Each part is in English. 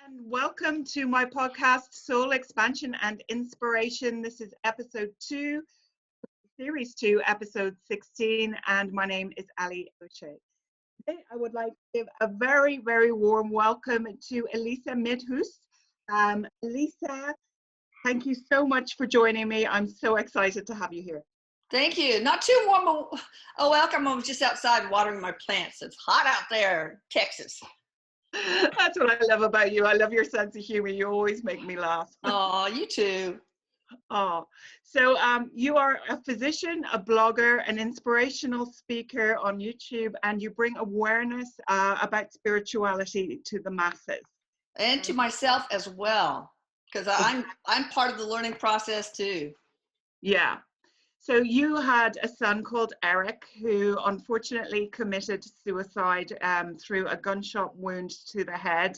And welcome to my podcast, Soul Expansion and Inspiration. This is episode 2, series 2, episode 16, and my name is Allie O'Shea. Today, I would like to give a very, very warm welcome to Elisa Midhus. Elisa, thank you so much for joining me. I'm so excited to have you here. Thank you. Not too warm a welcome. I was just outside watering my plants. It's hot out there, Texas. That's what I love about you. I love your sense of humor. You always make me laugh. Oh, you too. Oh, so you are a physician, a blogger, an inspirational speaker on YouTube, and you bring awareness about spirituality to the masses. And to myself as well, because I'm part of the learning process too. Yeah. So you had a son called Erik who unfortunately committed suicide through a gunshot wound to the head.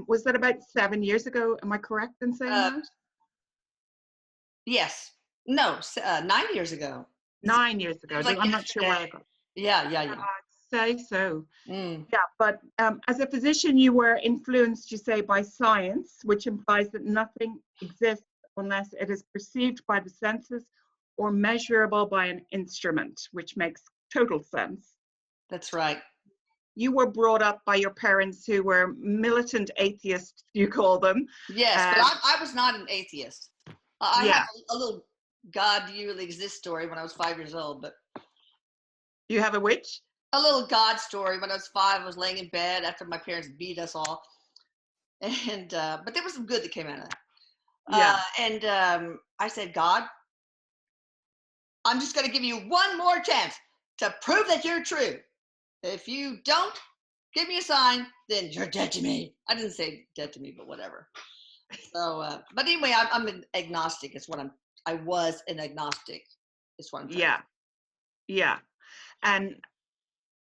Was that about 7 years ago? Am I correct in saying that? Yes. No, 9 years ago. 9 years ago. Like I'm not sure where I got. Yeah. I'd say so. Yeah, but as a physician, you were influenced, you say, by science, which implies that nothing exists unless it is perceived by the senses or measurable by an instrument, which makes total sense. That's right. You were brought up by your parents who were militant atheists, you call them. Yes, but I was not an atheist. I have a little God, do you really exist story when I was 5 years old. But you have a which? A little God story. When I was 5, I was laying in bed after my parents beat us all. And but there was some good that came out of that. And I said, God, I'm just going to give you one more chance to prove that you're true. If you don't give me a sign, then you're dead to me. I didn't say dead to me, but whatever. So, but anyway, I'm an agnostic. I was an agnostic. Is what I'm trying to say. Yeah. And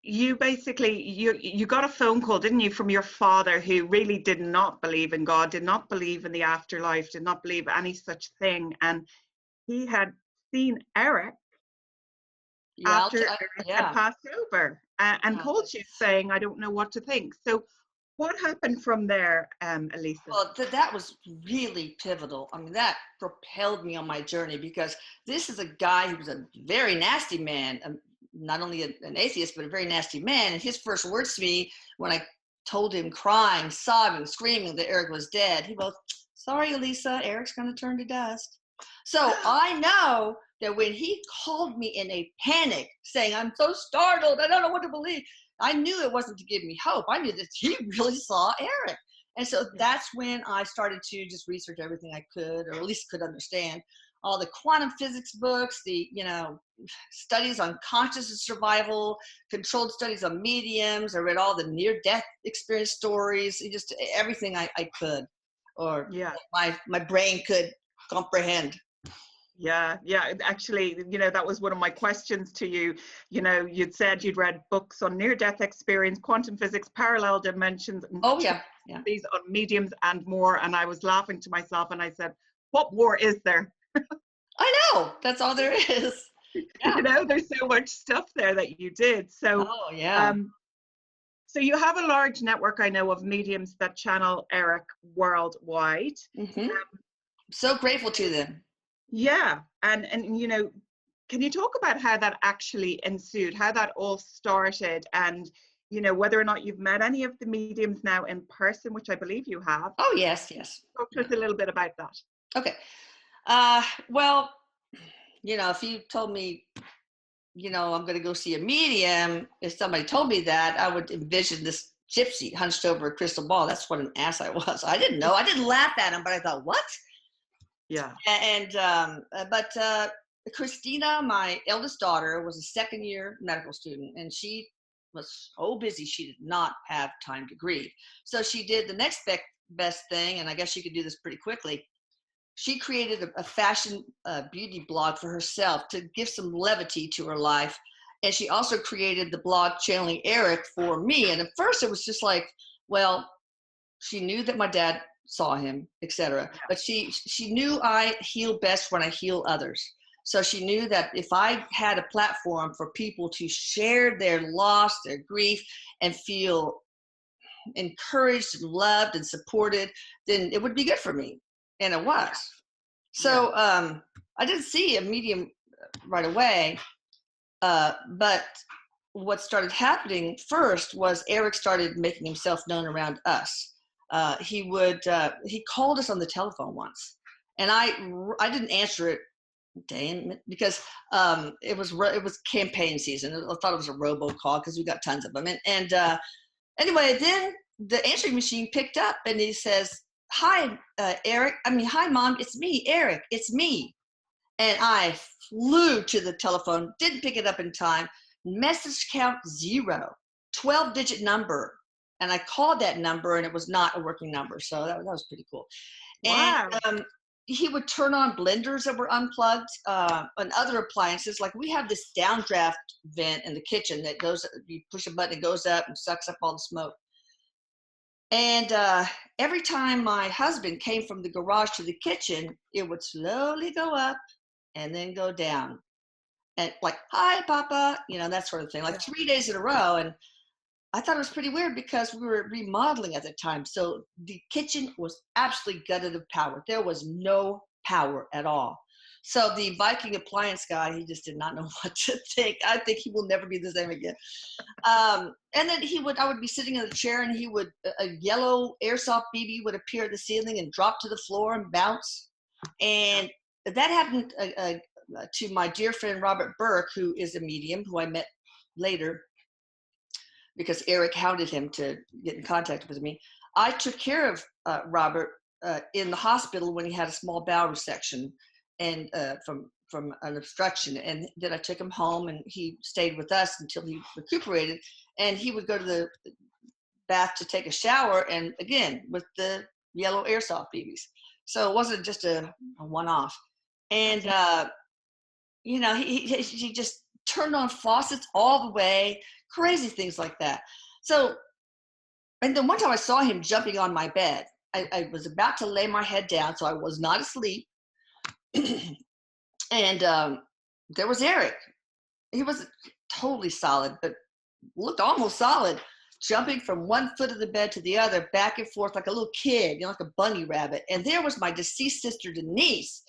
you basically, you got a phone call, didn't you, from your father who really did not believe in God, did not believe in the afterlife, did not believe any such thing. And he had seen Erik after Erik had passed over and called you saying, I don't know what to think. So what happened from there, Elisa? Well, that was really pivotal. I mean, that propelled me on my journey because this is a guy who was a very nasty man, not only an atheist, but a very nasty man. And his first words to me when I told him crying, sobbing, screaming that Erik was dead, he goes, sorry, Elisa, Erik's going to turn to dust. So I know that when he called me in a panic saying, I'm so startled, I don't know what to believe, I knew it wasn't to give me hope. I knew that he really saw Erik. And so that's when I started to just research everything I could, or at least could understand. All the quantum physics books, the studies on consciousness survival, controlled studies on mediums. I read all the near-death experience stories, just everything I could, or my brain could comprehend. Yeah. Actually, that was one of my questions to you. You'd said you'd read books on near-death experience, quantum physics, parallel dimensions, and these on mediums and more. And I was laughing to myself and I said, what more is there? I know. That's all there is. Yeah. There's so much stuff there that you did. So, so you have a large network, I know, of mediums that channel Erik worldwide. So grateful to them. Yeah. And can you talk about how that actually ensued, how that all started, and, whether or not you've met any of the mediums now in person, which I believe you have? Oh, yes. Talk to us a little bit about that. Okay. Well, if you told me, I'm going to go see a medium, if somebody told me that, I would envision this gypsy hunched over a crystal ball. That's what an ass I was. I didn't know. I didn't laugh at him, but I thought, what? Yeah. And but Christina, my eldest daughter, was a second-year medical student, and she was so busy she did not have time to grieve. So she did the next best thing, and I guess she could do this pretty quickly. She created a fashion beauty blog for herself to give some levity to her life, and she also created the blog channeling Erik for me. And at first, it was just like, well, she knew that my dad saw him, etc. But she knew I heal best when I heal others. So she knew that if I had a platform for people to share their loss, their grief, and feel encouraged and loved and supported, then it would be good for me. And it was. So I didn't see a medium right away. But what started happening first was Erik started making himself known around us. He called us on the telephone once, and I didn't answer it, because it was campaign season. I thought it was a robocall because we got tons of them. And anyway, then the answering machine picked up, and he says, "Hi, Erik. Hi, Mom. It's me, Erik. It's me." And I flew to the telephone, didn't pick it up in time. Message count 0, 12-digit number. And I called that number, and it was not a working number. So that was pretty cool. Wow. And he would turn on blenders that were unplugged, and other appliances. Like, we have this downdraft vent in the kitchen that goes, you push a button, it goes up and sucks up all the smoke. And every time my husband came from the garage to the kitchen, it would slowly go up and then go down. And like, "Hi, Papa," that sort of thing, like 3 days in a row. And I thought it was pretty weird because we were remodeling at the time. So the kitchen was absolutely gutted of power. There was no power at all. So the Viking appliance guy, he just did not know what to think. I think he will never be the same again. And then I would be sitting in the chair, and a yellow airsoft BB would appear at the ceiling and drop to the floor and bounce. And that happened to my dear friend Robert Burke, who is a medium, who I met later because Erik hounded him to get in contact with me. I took care of Robert in the hospital when he had a small bowel resection and from an obstruction. And then I took him home, and he stayed with us until he recuperated. And he would go to the bath to take a shower, and again with the yellow airsoft BBs. So it wasn't just a one-off. And he just turned on faucets all the way, crazy things like that. So, and then one time I saw him jumping on my bed. I was about to lay my head down, so I was not asleep. And there was Erik. He wasn't totally solid, but looked almost solid, jumping from one foot of the bed to the other, back and forth like a little kid, like a bunny rabbit. And there was my deceased sister, Denise,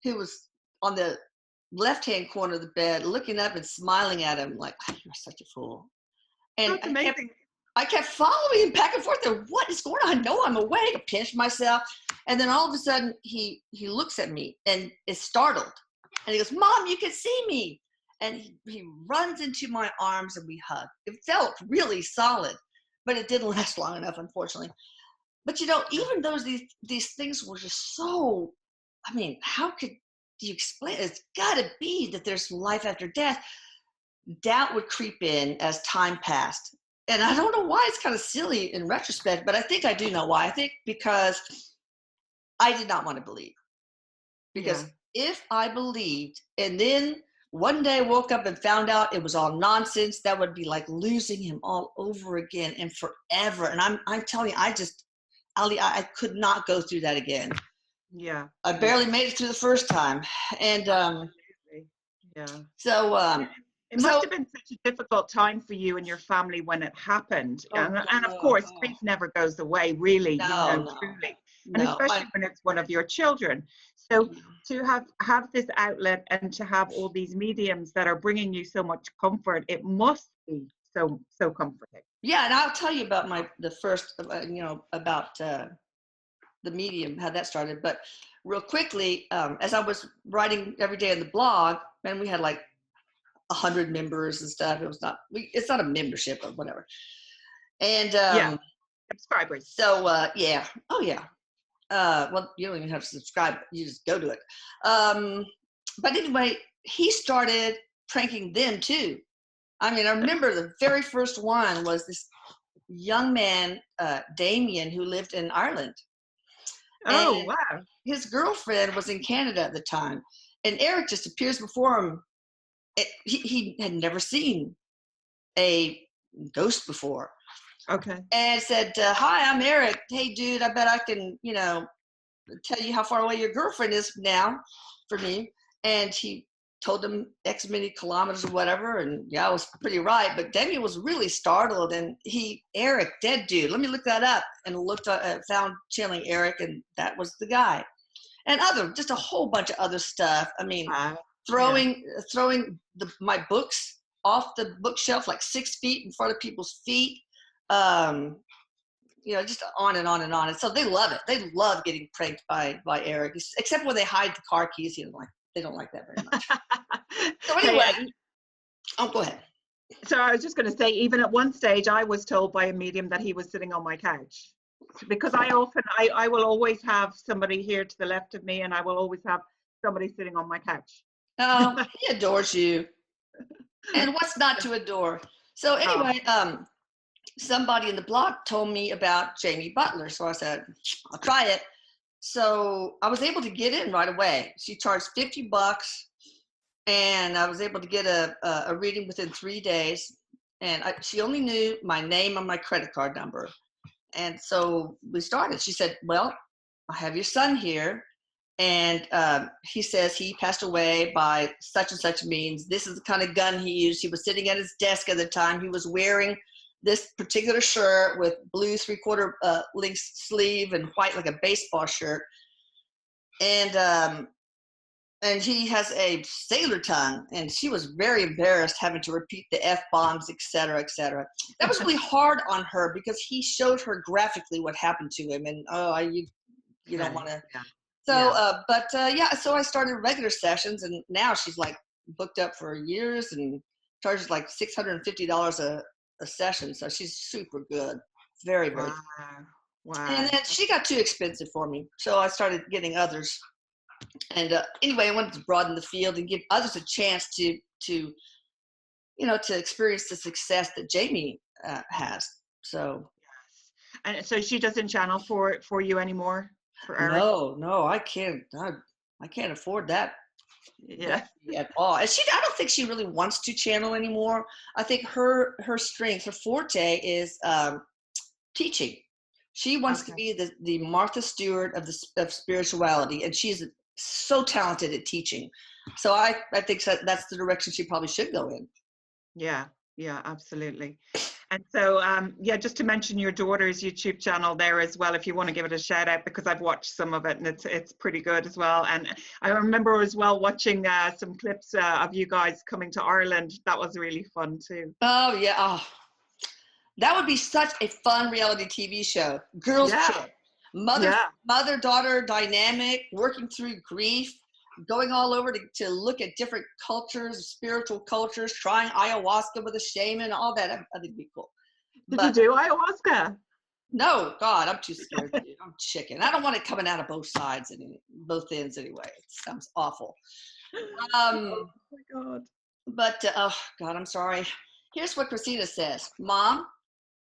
who was on the left-hand corner of the bed, looking up and smiling at him like, "You're such a fool." And That's amazing. I kept following him back and forth. And what is going on? No, I'm awake. I pinched myself. And then all of a sudden, he looks at me and is startled. And he goes, "Mom, you can see me." And he runs into my arms, and we hug. It felt really solid, but it didn't last long enough, unfortunately. But even though these things were just so, how could you explain? It's got to be that there's life after death. Doubt would creep in as time passed. And I don't know why. It's kind of silly in retrospect, but I think I do know why. I think because I did not want to believe. Because if I believed, and then one day I woke up and found out it was all nonsense, that would be like losing him all over again and forever. And I'm telling you, Allie, I could not go through that again. Yeah. I barely made it through the first time. And so it must have been such a difficult time for you and your family when it happened. And of course, grief never goes away, really, truly. And especially when it's one of your children. So to have this outlet and to have all these mediums that are bringing you so much comfort, it must be so comforting. Yeah, and I'll tell you about the first, about the medium, how that started. But real quickly, as I was writing every day on the blog, and we had like 100 members and stuff. It's not a membership or whatever. And subscribers. So oh yeah. Well, you don't even have to subscribe. You just go to it. But anyway, he started pranking them too. I remember the very first one was this young man, Damien, who lived in Ireland. Oh, and wow. His girlfriend was in Canada at the time. And Erik just appears before him. He had never seen a ghost before. Okay. And said, "Hi, I'm Erik. Hey, dude, I bet I can, tell you how far away your girlfriend is now for me." And he told him X many kilometers or whatever, and yeah, I was pretty right. But Damien was really startled, and Erik, dead dude. Let me look that up, and found channeling Erik, and that was the guy. And just a whole bunch of other stuff. I mean, throwing my books off the bookshelf like 6 feet in front of people's feet. Just on and on and on. And so they love it. They love getting pranked by Erik, except when they hide the car keys. They don't like that very much. So anyway, go ahead. So I was just going to say, even at one stage, I was told by a medium that he was sitting on my couch, because I will always have somebody here to the left of me, and I will always have somebody sitting on my couch. Oh, he adores you. And what's not to adore? So anyway, somebody in the blog told me about Jamie Butler. So I said, I'll try it. So I was able to get in right away. She charged $50, and I was able to get a reading within 3 days. And she only knew my name and my credit card number. And so we started. She said, well, I have your son here. And he says he passed away by such and such means. This is the kind of gun he used. He was sitting at his desk at the time. He was wearing this particular shirt with blue 3/4 length sleeve and white like a baseball shirt. And he has a sailor tongue, and she was very embarrassed having to repeat the F-bombs, et cetera, et cetera. That was really hard on her because he showed her graphically what happened to him. And you don't want to. Yeah. So, so I started regular sessions, and now she's like booked up for years and charges like $650 a session. So she's super good. Very, very good. Wow. And then she got too expensive for me. So I started getting others. And anyway, I wanted to broaden the field and give others a chance to experience the success that Jamie has. So. And so she doesn't channel for you anymore? For Erik? No, I can't afford that. Yeah. At all. And I don't think she really wants to channel anymore. I think her strength, her forte is teaching. She wants to be the Martha Stewart of spirituality, and she's so talented at teaching. So I think that's the direction she probably should go in. Yeah, absolutely. And so, just to mention your daughter's YouTube channel there as well, if you want to give it a shout out, because I've watched some of it and it's pretty good as well. And I remember as well watching some clips of you guys coming to Ireland. That was really fun too. Oh yeah, that would be such a fun reality TV show. Girls trip, mother-daughter dynamic, working through grief, going all over to look at different cultures, spiritual cultures, trying ayahuasca with a shaman, all that. I think it'd be cool. Did you do ayahuasca? No, God, I'm too scared. I'm chicken. I don't want it coming out of both sides, both ends anyway. It sounds awful. Oh my God. But, oh God, I'm sorry. Here's what Christina says. Mom,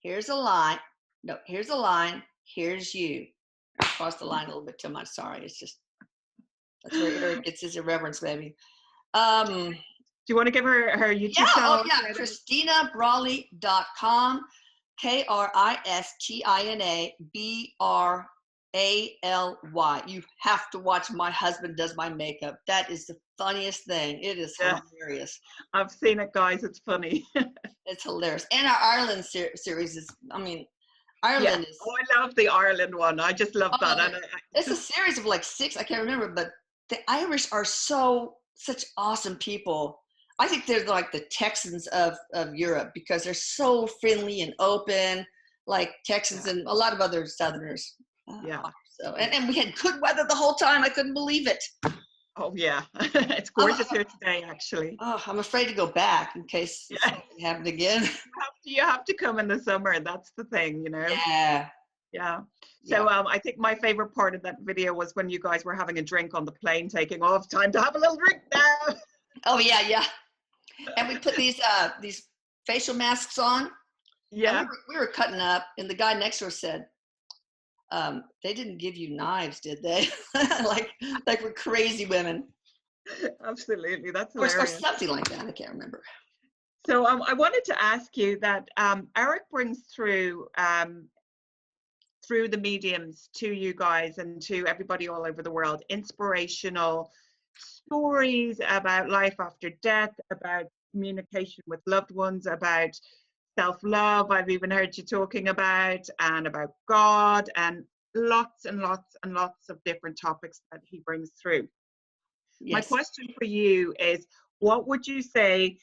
here's a line. No, here's a line. Here's you. I crossed the line a little bit too much. Sorry. It's just, that's where Erik gets his irreverence, baby. Do you want to give her YouTube channel? Oh, yeah. ChristinaBrawley.com. KristinaBrally. You have to watch My Husband Does My Makeup. That is the funniest thing. It is hilarious. I've seen it, guys. It's funny. It's hilarious. And our Ireland series is, Ireland is. Oh, I love the Ireland one. I just love that. And it's a series of like 6. I can't remember, but the Irish are such awesome people. I think they're like the Texans of Europe because they're so friendly and open, like Texans and a lot of other Southerners. So and we had good weather the whole time. I couldn't believe it. Oh yeah, it's gorgeous here today, actually. Oh, I'm afraid to go back in case something happened again. You have to come in the summer. That's the thing, Yeah. So I think my favorite part of that video was when you guys were having a drink on the plane taking off. Time to have a little drink now. Oh yeah. And we put these facial masks on. Yeah. We were cutting up, and the guy next to us said, they didn't give you knives, did they? like we're crazy women. Absolutely. That's hilarious. Or something like that. I can't remember. So I wanted to ask you that Erik brings through the mediums to you guys and to everybody all over the world, inspirational stories about life after death, about communication with loved ones, about self-love, I've even heard you talking about, and about God, and lots and lots and lots of different topics that he brings through. My Yes. question for you is, what would you say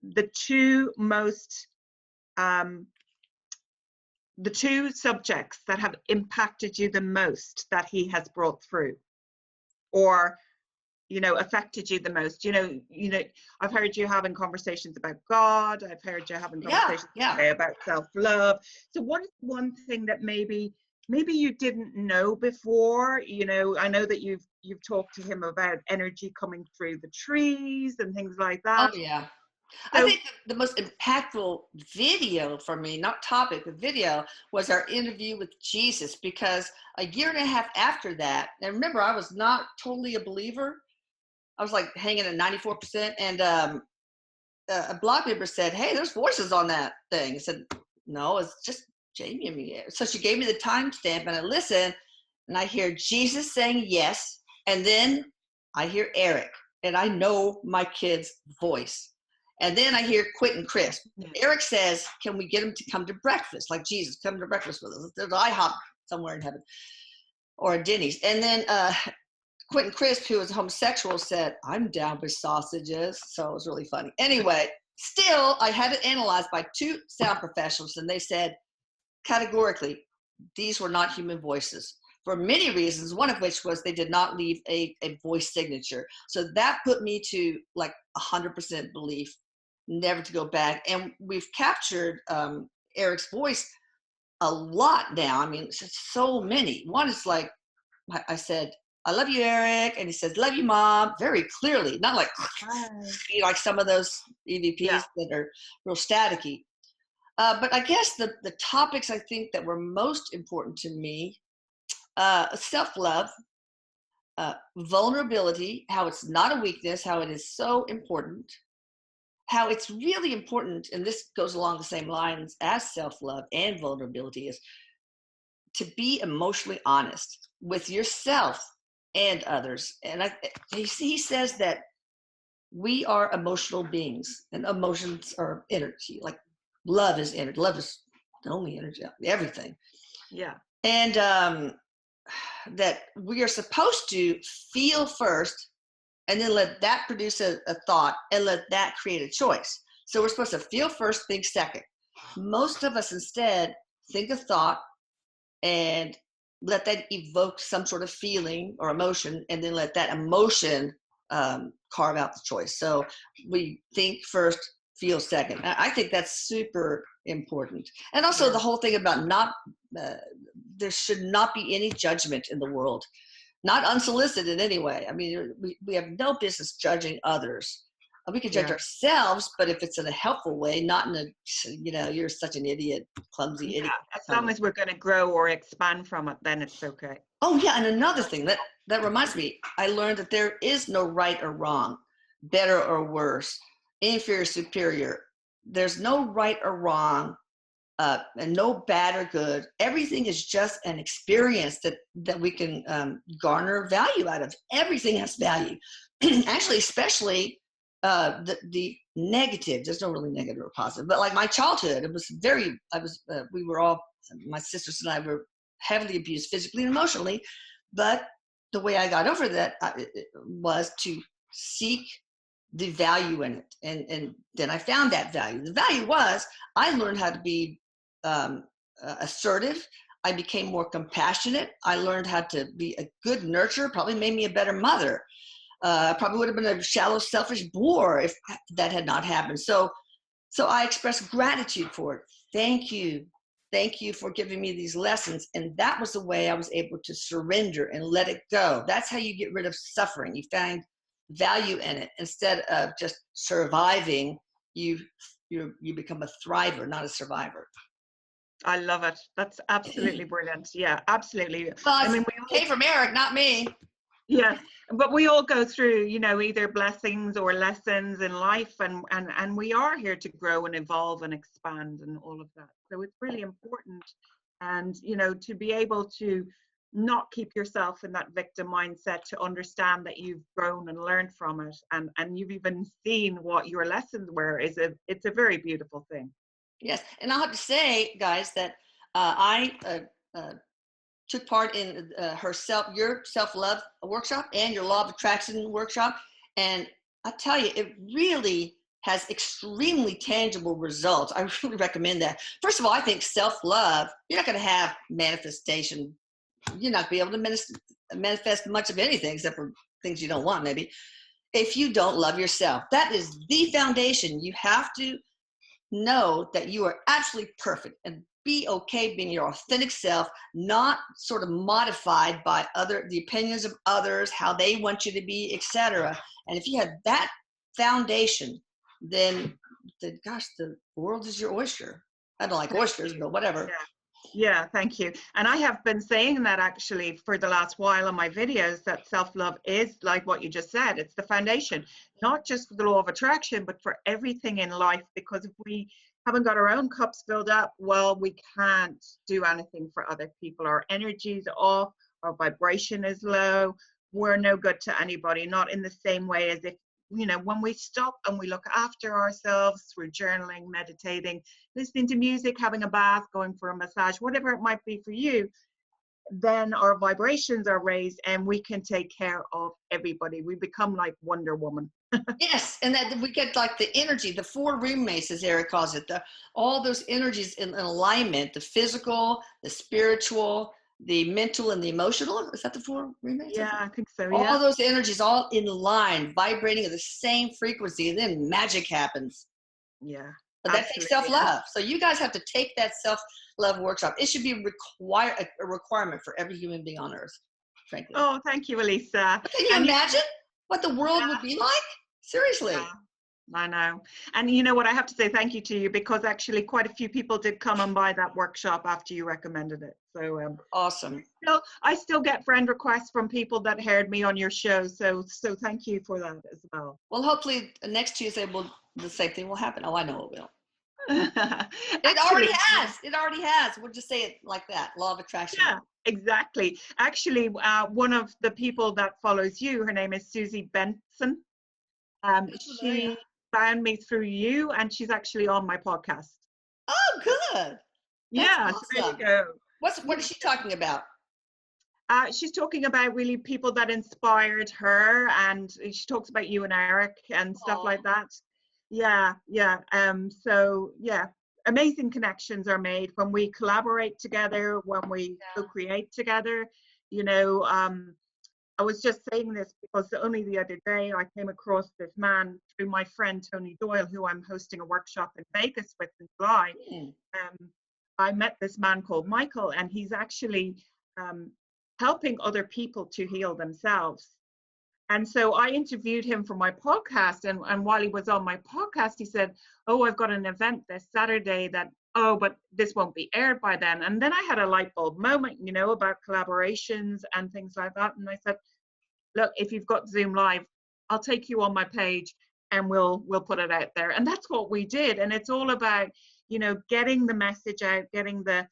the two most the two subjects that have impacted you the most that he has brought through, or affected you the most? I've heard you having conversations about God. I've heard you having Yeah. conversations Yeah. today about self-love. So what is one thing that maybe you didn't know before? I know that you've talked to him about energy coming through the trees and things like Oh, that. yeah. I So think the most impactful video for me, not topic, but video, was our interview with Jesus, because a year and a half after that, and remember, I was not totally a believer. I was like hanging at 94%. And a blog member said, "Hey, there's voices on that thing." I said, "No, it's just Jamie and me." So she gave me the timestamp, and I listened, and I hear Jesus saying yes. And then I hear Erik, and I know my kid's voice. And then I hear Quentin Crisp. yeah. Erik says, "Can we get him to come to breakfast? Like Jesus, come to breakfast with us. There's IHOP somewhere in heaven, or a Denny's." And then Quentin Crisp, who is homosexual, said, "I'm down with sausages." So it was really funny. Anyway, still, I had it analyzed by two sound professionals, and they said categorically, these were not human voices, for many reasons, one of which was they did not leave a voice signature. So that put me to like 100% belief, never to go back. And we've captured Erik's voice a lot now. I mean, so many. One is like, I said, "I love you, Erik." And he says, "Love you, Mom," very clearly, not like, like some of those EVPs Yeah. that are real staticky. But I guess the topics I think that were most important to me, self-love, vulnerability, how it's not a weakness, how it is so important, how it's really important, and this goes along the same lines as self-love and vulnerability, is to be emotionally honest with yourself and others. And he says that we are emotional beings, and emotions are energy. Like love is energy. Love is the only energy, everything. Yeah. And that we are supposed to feel first, and then let that produce a thought, and let that create a choice. So we're supposed to feel first, think second. Most of us instead think a thought and let that evoke some sort of feeling or emotion, and then let that emotion carve out the choice. So we think first, feel second. I think that's super important. And also the whole thing about not, there should not be any judgment in the world, not unsolicited anyway. I mean, we have no business judging others. We can judge ourselves, but if it's in a helpful way, not in a, you're such an idiot, clumsy idiot. As long as we're going to grow or expand from it, then it's okay. Oh yeah, and another thing that reminds me, I learned that there is no right or wrong, better or worse, inferior, superior. There's no right or wrong, and no bad or good. Everything is just an experience that we can garner value out of. Everything has value. Actually, especially the negative. There's no really negative or positive, but like my childhood, it was we were all, my sisters and I were heavily abused physically and emotionally. But the way I got over that was to seek the value in it. And then I found that value. The value was I learned how to be assertive. I became more compassionate. I learned how to be a good nurturer, probably made me a better mother. Probably would have been a shallow, selfish bore if that had not happened. So I express gratitude for it. Thank you. Thank you for giving me these lessons. And that was the way I was able to surrender and let it go. That's how you get rid of suffering. You find value in it. Instead of just surviving, you become a thriver, not a survivor. I love it. That's absolutely brilliant. Yeah, absolutely. Well, I mean, came from Erik, not me. yeah, but we all go through, either blessings or lessons in life, and we are here to grow and evolve and expand and all of that. So it's really important, and to be able to not keep yourself in that victim mindset, to understand that you've grown and learned from it, and you've even seen what your lessons were, it's a very beautiful thing. Yes, and I'll have to say, guys, that I took part in your self-love workshop and your law of attraction workshop, and I tell you, it really has extremely tangible results. I really recommend that. First of all, I think self-love, you're not going to have manifestation. You're not going to be able to manifest much of anything except for things you don't want, maybe, if you don't love yourself. That is the foundation. You have to know that you are absolutely perfect and be okay being your authentic self, not sort of modified by the opinions of others, how they want you to be, etc. And if you have that foundation, then gosh, the world is your oyster. I don't like oysters, but whatever. Yeah, thank you. And I have been saying that actually for the last while on my videos, that self-love is like what you just said. It's the foundation, not just for the law of attraction, but for everything in life. Because if we haven't got our own cups filled up, well, we can't do anything for other people. Our energy's off, our vibration is low. We're no good to anybody, not in the same way as if, when we stop and we look after ourselves through journaling, meditating, listening to music, having a bath, going for a massage, whatever it might be for you, then our vibrations are raised and we can take care of everybody. We become like Wonder Woman. Yes, and that we get like the energy, the four roommates, as Erik calls it, all those energies in alignment, the physical, the spiritual, the mental, and the emotional. Is that the four roommates? Yeah, I think so. All Yeah. those energies all in line, vibrating at the same frequency, and then magic happens. Yeah. But that takes self-love. So you guys have to take that self-love workshop. It should be a requirement for every human being on earth, frankly. Oh, thank you, Elisa. But can you imagine what the world would be like? Seriously. Yeah, I know. And you know what, I have to say thank you to you, because actually quite a few people did come and buy that workshop after you recommended it. So awesome. I still get friend requests from people that heard me on your show. So thank you for that as well. Well, hopefully next Tuesday the same thing will happen. Oh, I know it will. It already has. We'll just say it like that. Law of attraction. Yeah, exactly. Actually, one of the people that follows you, her name is Susie Benson. She found me through you, and she's actually on my podcast. Oh, good. Yeah, so there you go. What is she talking about? She's talking about really people that inspired her, and she talks about you and Erik and stuff like that. Yeah. So yeah, amazing connections are made when we collaborate together, when we co-create together. I was just saying this because only the other day I came across this man through my friend Tony Doyle, who I'm hosting a workshop in Vegas with in July. I met this man called Michael, and he's actually helping other people to heal themselves. And so I interviewed him for my podcast, and while he was on my podcast, he said, "Oh, I've got an event this Saturday but this won't be aired by then." And then I had a light bulb moment, about collaborations and things like that. And I said, "Look, if you've got Zoom Live, I'll take you on my page and we'll put it out there." And that's what we did. And it's all about, getting the message out, getting the,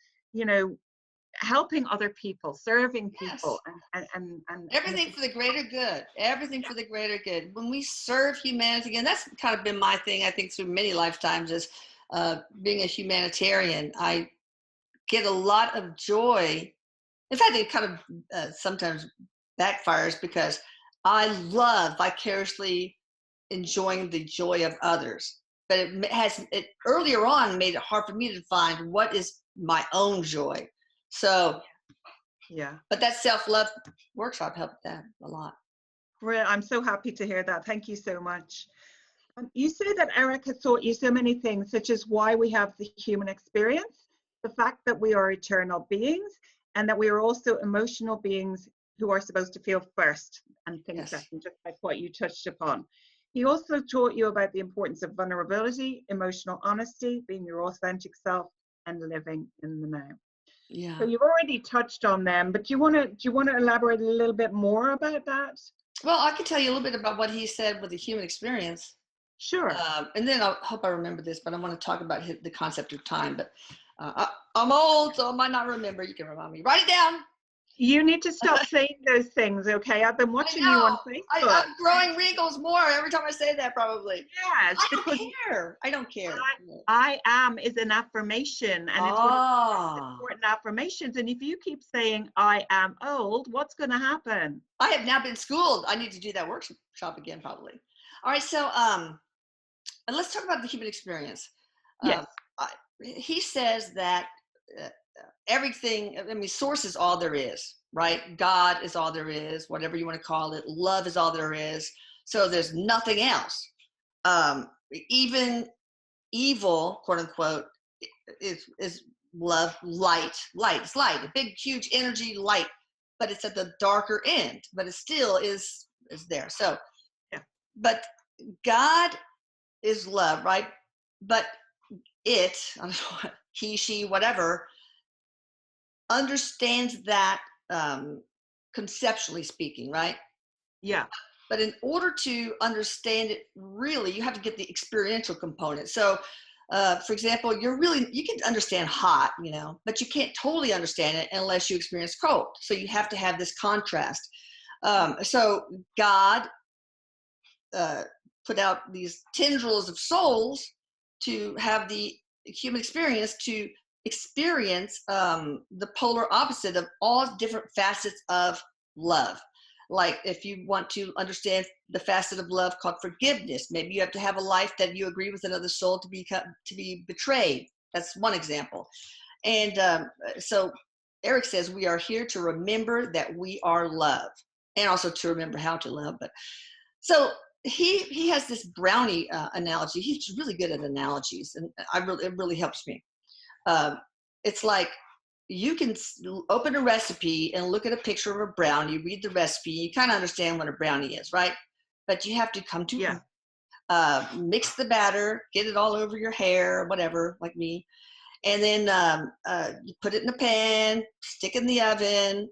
helping other people, serving people, and everything for the greater good. Everything for the greater good. When we serve humanity, and that's kind of been my thing, I think, through many lifetimes, is being a humanitarian. I get a lot of joy. In fact, it kind of sometimes backfires, because I love vicariously enjoying the joy of others. But it earlier on made it hard for me to find what is my own joy. So, yeah. But that self-love workshop helped that a lot. Great. I'm so happy to hear that. Thank you so much. You say that Erik has taught you so many things, such as why we have the human experience, the fact that we are eternal beings, and that we are also emotional beings who are supposed to feel first, and things second, just like what you touched upon. He also taught you about the importance of vulnerability, emotional honesty, being your authentic self, and living in the now. Yeah. So you've already touched on them, but do you want to elaborate a little bit more about that? Well, I can tell you a little bit about what he said with the human experience. Sure. And then I hope I remember this, but I want to talk about the concept of time. But I'm old, so I might not remember. You can remind me. Write it down. You need to stop saying those things, okay? I've been I watching you on know. Facebook. I'm growing wrinkles more every time I say that, probably. Yes, I don't because care. I don't care. I am is an affirmation, and it's one of the most Ah, important affirmations. And if you keep saying I am old, what's going to happen? I have now been schooled. I need to do that workshop again, probably. All right. So, and let's talk about the human experience. Yes. I, he says that uh, everything, I mean, source is all there is, right? God is all there is, whatever you want to call it. Love is all there is. So there's nothing else. Even evil, quote unquote, is love, light. It's light, a big, huge energy light, but it's at the darker end, but it still is there. So, Yeah. but God is love, right? But it, I don't know, he, she, whatever, understands that conceptually speaking, right? Yeah. But in order to understand it really, you have to get the experiential component. So, for example, you can understand hot, but you can't totally understand it unless you experience cold. So you have to have this contrast. So God put out these tendrils of souls to have the human experience, to experience the polar opposite of all different facets of love. Like if you want to understand the facet of love called forgiveness, maybe you have to have a life that you agree with another soul to be betrayed. That's one example. And so Erik says we are here to remember that we are love, and also to remember how to love. But so he has this brownie analogy. He's really good at analogies, and it really helps me. It's like you can open a recipe and look at a picture of a brownie, read the recipe, you kind of understand what a brownie is, right? But you have to come to mix the batter, get it all over your hair, whatever, like me, and then you put it in a pan, stick it in the oven,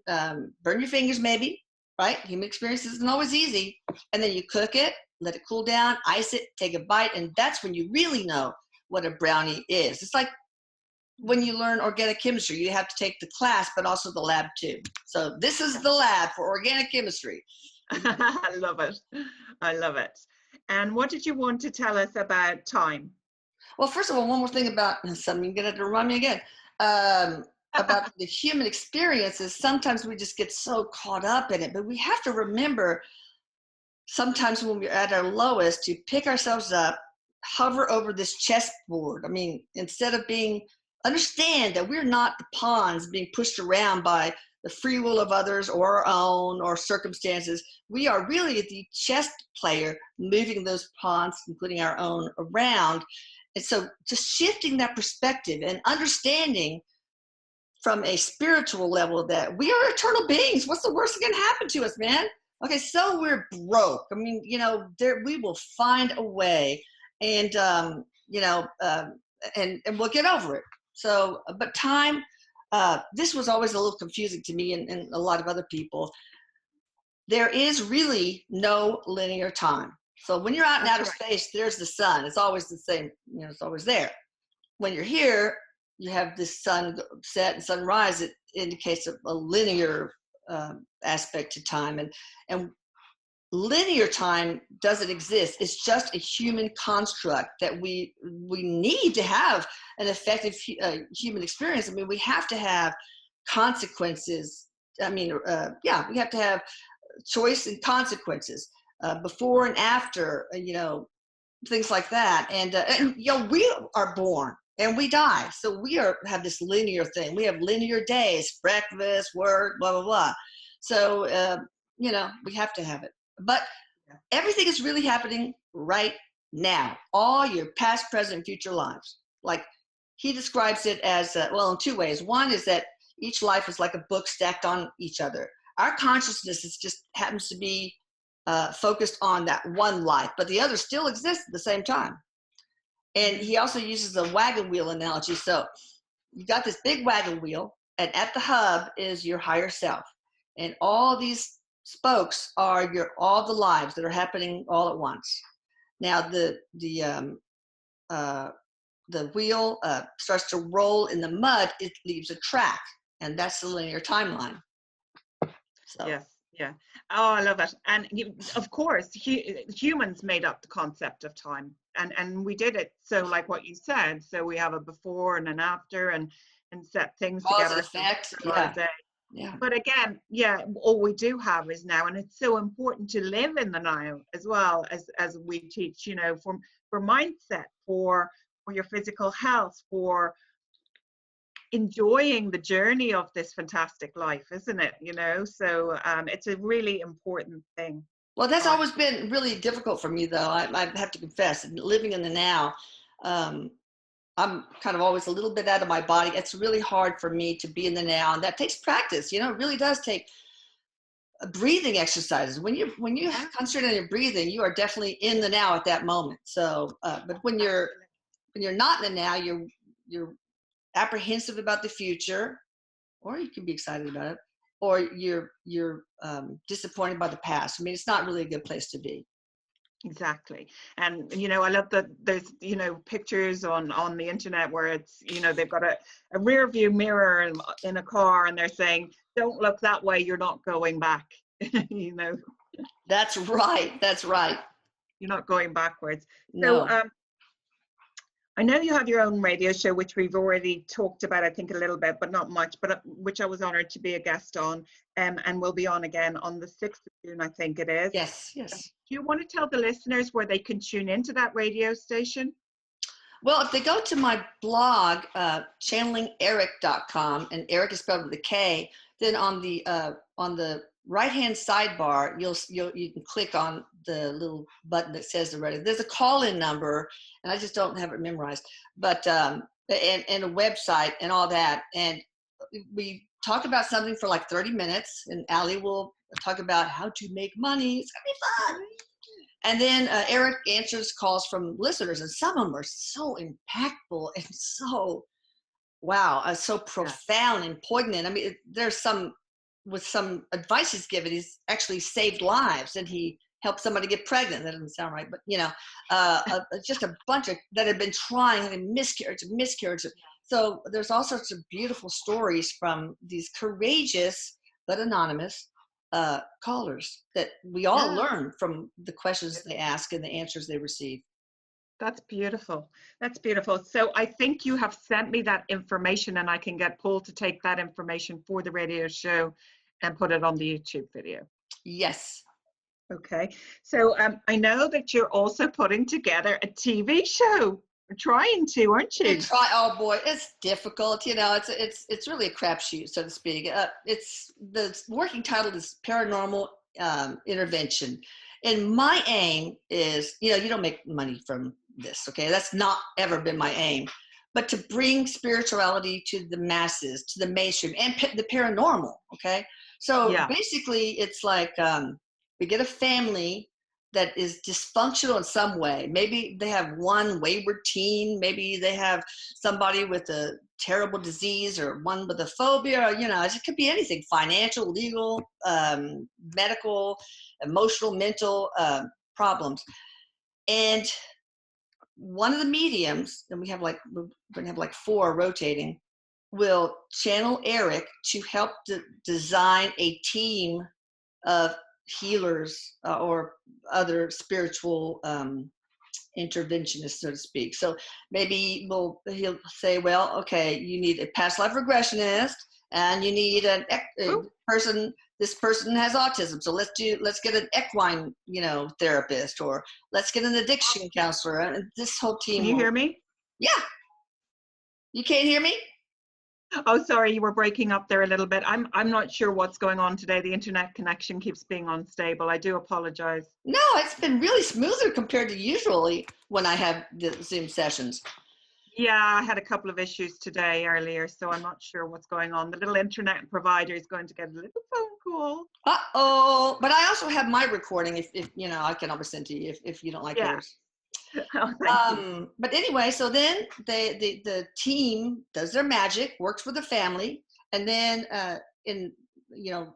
burn your fingers maybe, right? Human experience isn't always easy. And then you cook it, let it cool down, ice it, take a bite, and that's when you really know what a brownie is. It's like when you learn organic chemistry, you have to take the class, but also the lab too. So this is the lab for organic chemistry. I love it. I love it. And what did you want to tell us about time? Well, first of all, one more thing about something you're going to remind me again about the human experience is sometimes we just get so caught up in it, but we have to remember sometimes when we're at our lowest to pick ourselves up, hover over this chessboard. I mean, instead of understand that we're not the pawns being pushed around by the free will of others or our own or circumstances. We are really the chess player moving those pawns, including our own, around. And so just shifting that perspective and understanding from a spiritual level that we are eternal beings. What's the worst that can happen to us, man? Okay, so we're broke. I mean, we will find a way, and and we'll get over it. So, but time, this was always a little confusing to me and a lot of other people. There is really no linear time. So when you're out in outer space, there's the sun. It's always the same, it's always there. When you're here, you have this sun set and sunrise. It indicates a linear aspect to time. And linear time doesn't exist. It's just a human construct that we need to have an effective human experience. I mean, we have to have consequences. I mean, we have to have choice and consequences before and after, things like that. And we are born and we die. So we have this linear thing. We have linear days, breakfast, work, blah, blah, blah. So, we have to have it. But everything is really happening right now. All your past, present, future lives. Like he describes it as, in two ways. One is that each life is like a book stacked on each other. Our consciousness just happens to be focused on that one life, but the other still exists at the same time. And he also uses a wagon wheel analogy. So you got this big wagon wheel, and at the hub is your higher self. And all these spokes are all the lives that are happening all at once. Now the wheel starts to roll in the mud. It leaves a track, and that's the linear timeline. So, Yes, yeah. Oh, I love it. And of course, humans made up the concept of time, and we did it. So, like what you said, so we have a before and an after, and set things cause together and so effect. through our Yeah. day. Yeah. But again, yeah, all we do have is now, and it's so important to live in the now as well as we teach. You know, for mindset, for your physical health, for enjoying the journey of this fantastic life, isn't it? You know, so it's a really important thing. Well, that's Uh, always been really difficult for me, though. I have to confess, living in the now, um, I'm kind of always a little bit out of my body. It's really hard for me to be in the now, and that takes practice. You know, it really does take breathing exercises. When you yeah, concentrate on your breathing, you are definitely in the now at that moment. So, but absolutely. when you're not in the now, you're apprehensive about the future, or you can be excited about it, or you're disappointed by the past. I mean, it's not really a good place to be. Exactly. And you know, I love that there's, you know, pictures on the internet where it's, you know, they've got a rear view mirror in a car, and they're saying, don't look that way, you're not going back. You know, That's right. That's right. you're not going backwards. So No. I know you have your own radio show, which we've already talked about, I think a little bit, but not much, but which I was honored to be a guest on, and will be on again on the 6th of June, I think it is. Yes. Yes. Do you want to tell the listeners where they can tune into that radio station? Well, if they go to my blog, channelingerik.com, and Erik is spelled with a K, then on the right-hand sidebar, you can click on the little button that says the radio. There's a call-in number, and I just don't have it memorized, but and a website and all that. And we talk about something for like 30 minutes, and Allie will talk about how to make money. It's gonna be fun. And then Erik answers calls from listeners, and some of them are so impactful and so, wow, so Yeah. profound and poignant. I mean, there's some, with some advice he's given, he's actually saved lives, and he helped somebody get pregnant. That doesn't sound right, but you know, just a bunch of that have been trying and miscarriage. So there's all sorts of beautiful stories from these courageous but anonymous callers that we all Yeah. learn from the questions they ask and the answers they receive. That's beautiful. That's beautiful. So I think you have sent me that information, and I can get Paul to take that information for the radio show and put it on the YouTube video. Yes. Okay. So I know that you're also putting together a TV show. You're trying to, aren't I you? try. Oh boy, it's difficult. You know, it's really a crapshoot, so to speak. It's the working title is paranormal intervention, and my aim is, you know, you don't make money from this. Okay, that's not ever been my aim, but to bring spirituality to the masses, to the mainstream, and the paranormal. Okay, so Yeah. basically, it's like we get a family that is dysfunctional in some way. Maybe they have one wayward teen. Maybe they have somebody with a terrible disease, or one with a phobia. Or, you know, it could be anything: financial, legal, medical, emotional, mental problems. And one of the mediums, and we're going to have like 4 rotating, will channel Erik to help design a team of healers or other spiritual interventionists, so to speak. So maybe he'll say, well, okay, you need a past life regressionist, and you need a person. This person has autism, so let's get an equine, you know, therapist, or let's get an addiction counselor, and this whole Can team you will. hear me? Yeah, you can't hear me? Oh, sorry, you were breaking up there a little bit. I'm not sure what's going on today. The internet connection keeps being unstable. I do apologize. No, it's been really smoother compared to usually when I have the Zoom sessions. Yeah, I had a couple of issues today earlier, so I'm not sure what's going on. The little internet provider is going to get a little phone call. Uh-oh. But I also have my recording, if you know, I can always send to you if you don't like Yeah. yours. Oh, thank you. But anyway, so then the team does their magic, works with the family, and then in you know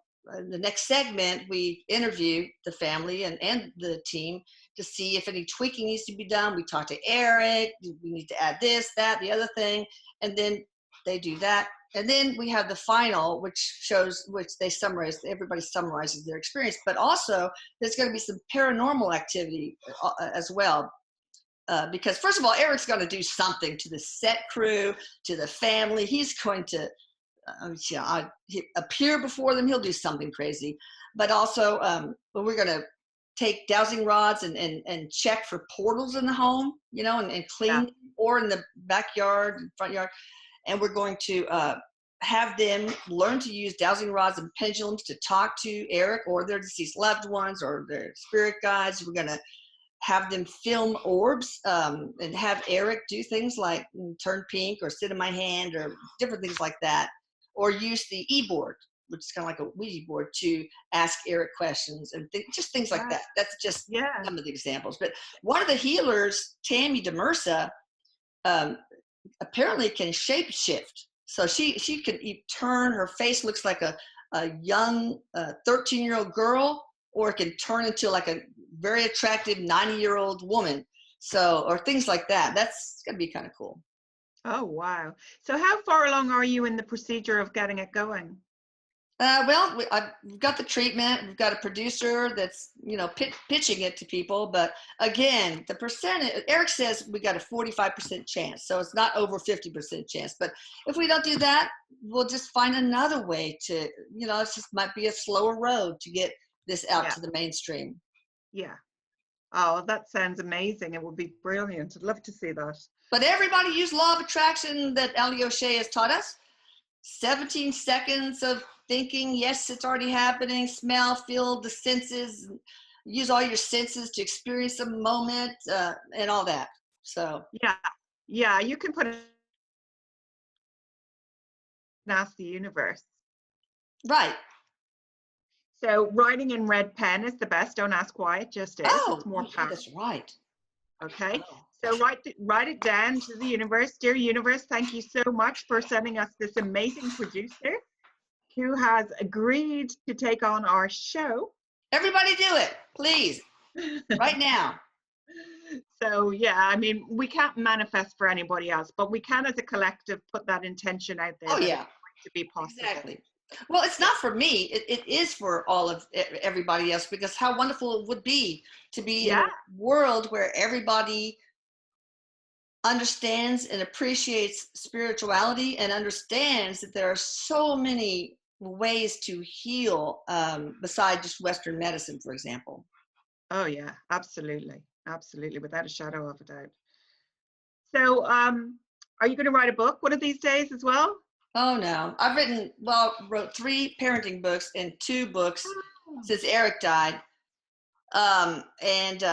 the next segment we interview the family and the team to see if any tweaking needs to be done. We talk to Erik. We need to add this, that, the other thing, and then they do that. And then we have the final, which they summarize, everybody summarizes their experience, but also there's going to be some paranormal activity as well. Because first of all, Eric's going to do something to the set crew, to the family. He's going to appear before them. He'll do something crazy, but also we're going to take dowsing rods and check for portals in the home, and clean, or in the backyard, front yard. And we're going to have them learn to use dowsing rods and pendulums to talk to Erik or their deceased loved ones or their spirit guides. We're going to have them film orbs and have Erik do things like turn pink or sit in my hand or different things like that, or use the e-board, which is kind of like a Ouija board, to ask Erik questions and just things like that. That's just some of the examples. But one of the healers, Tammy DeMursa, apparently can shape shift. So she can turn, her face looks like a young 13-year-old girl, or it can turn into like a very attractive 90-year-old woman. So, or things like that. That's going to be kind of cool. Oh, wow. So how far along are you in the procedure of getting it going? Well, we've got the treatment. We've got a producer that's, pitching it to people. But again, the percentage, Erik says we got a 45% chance. So it's not over 50% chance. But if we don't do that, we'll just find another way to, it just might be a slower road to get this out to the mainstream. Yeah. Oh, that sounds amazing. It would be brilliant. I'd love to see that. But everybody use law of attraction that Allie O'Shea has taught us. 17 seconds of thinking, yes, it's already happening. Smell, feel the senses. Use all your senses to experience a moment and all that. So yeah, you can put it and ask the universe. Right. So writing in red pen is the best. Don't ask why, it just is. Oh, it's more powerful. That's right. Okay. So write it down to the universe. Dear universe, thank you so much for sending us this amazing producer who has agreed to take on our show. Everybody do it, please, right now. So we can't manifest for anybody else, but we can as a collective put that intention out there. Oh, yeah. It's going to be possible. Exactly. Well, it's not for me. It is for all of everybody else, because how wonderful it would be to be in a world where everybody understands and appreciates spirituality and understands that there are so many ways to heal besides just Western medicine, for example. Oh, yeah, absolutely. Absolutely, without a shadow of a doubt. So are you going to write a book one of these days as well? Oh, no. I've wrote 3 parenting books and 2 books since Erik died. And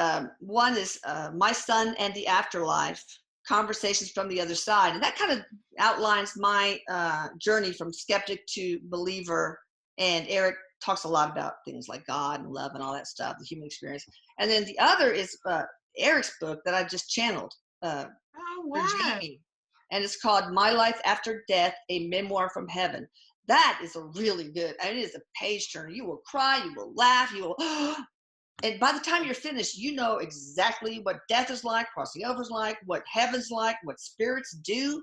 one is My Son and the Afterlife, Conversations from the Other Side. And that kind of outlines my journey from skeptic to believer. And Erik talks a lot about things like God and love and all that stuff, the human experience. And then the other is Erik's book that I just channeled. Oh, wow. Jamie. And it's called My Life After Death, a Memoir from Heaven. That is a really good, it is a page turner. You will cry, you will laugh, you will, and by the time you're finished, you know exactly what death is like, crossing over is like, what heaven's like, what spirits do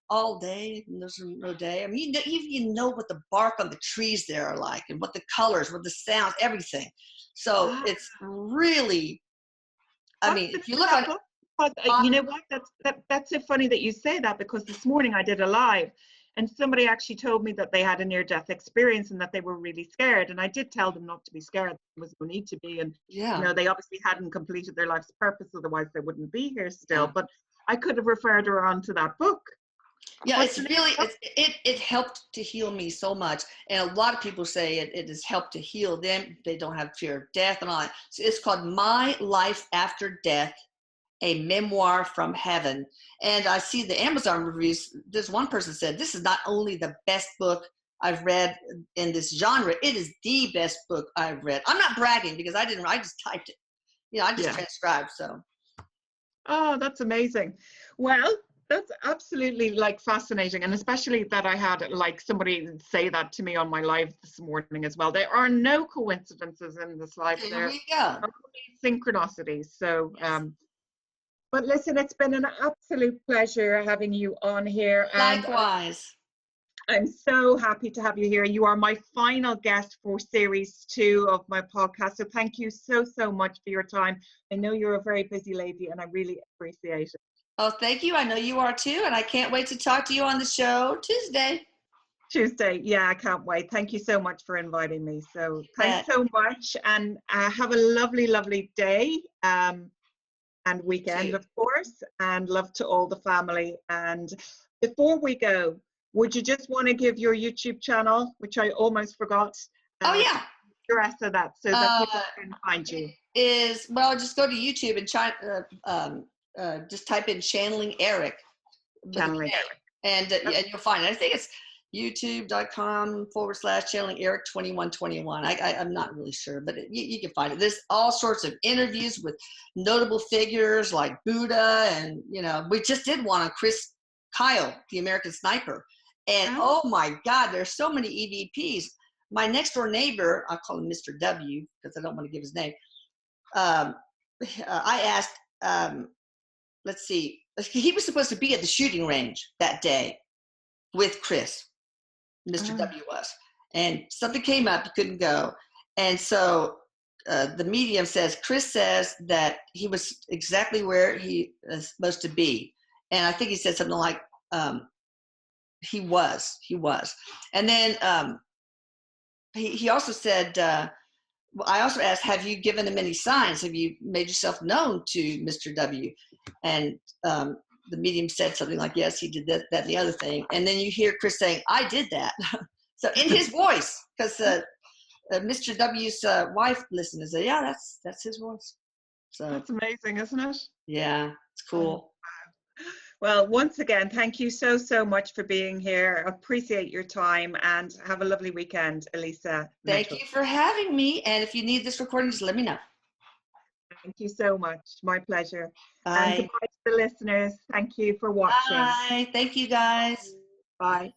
all day. And there's no day. I mean, you know what the bark on the trees there are like, and what the colors, what the sounds, everything. So it's really, if you look on it. You know what? That's so funny that you say that, because this morning I did a live and somebody actually told me that they had a near-death experience and that they were really scared. And I did tell them not to be scared. There was no need to be. And they obviously hadn't completed their life's purpose, otherwise they wouldn't be here still. But I could have referred her on to that book. Yeah, it's really, it helped to heal me so much. And a lot of people say it has helped to heal them. They don't have fear of death and all that. So it's called My Life After Death, a Memoir from Heaven. And I see the Amazon reviews. There's one person said, this is not only the best book I've read in this genre, it is the best book I've read. I'm not bragging because I just typed it. I just transcribed, so. Oh, that's amazing. Well, that's absolutely fascinating. And especially that I had somebody say that to me on my live this morning as well. There are no coincidences in this life. There we go. Only synchronicities. So, but listen, it's been an absolute pleasure having you on here. Likewise. I'm so happy to have you here. You are my final guest for series 2 of my podcast. So thank you so, so much for your time. I know you're a very busy lady and I really appreciate it. Oh, thank you. I know you are too. And I can't wait to talk to you on the show Tuesday. Yeah, I can't wait. Thank you so much for inviting me. So Yeah. thanks so much, and have a lovely, lovely day and weekend, of course, and love to all the family. And before we go, would you just want to give your YouTube channel, which I almost forgot, Oh, yeah. the rest of that so that people can find you? Well, just go to YouTube and just type in Channeling Erik. Channeling Erik. And you'll find it. I think it's youtube.com/channeling Erik 2121. I'm not really sure, but you can find it. There's all sorts of interviews with notable figures like Buddha, and we just did one on Chris Kyle, the American sniper. And oh my God, there's so many EVPs. My next door neighbor, I'll call him Mr. W because I don't want to give his name. I asked, let's see, he was supposed to be at the shooting range that day with Chris. Mr. W was, and something came up, he couldn't go, and so the medium says Chris says that he was exactly where he was supposed to be, and I think he said something like he was, and then he also said I also asked, have you given him any signs? Have you made yourself known to Mr. W? And the medium said something like, yes, he did that, and the other thing. And then you hear Chris saying, I did that. So in his voice, because Mr. W's wife listened and said, yeah, that's his voice. So that's amazing, isn't it? Yeah, it's cool. Well, once again, thank you so, so much for being here. Appreciate your time and have a lovely weekend, Elisa. Thank you for having me. And if you need this recording, just let me know. Thank you so much. My pleasure. Bye. And goodbye to the listeners. Thank you for watching. Bye. Thank you, guys. Bye.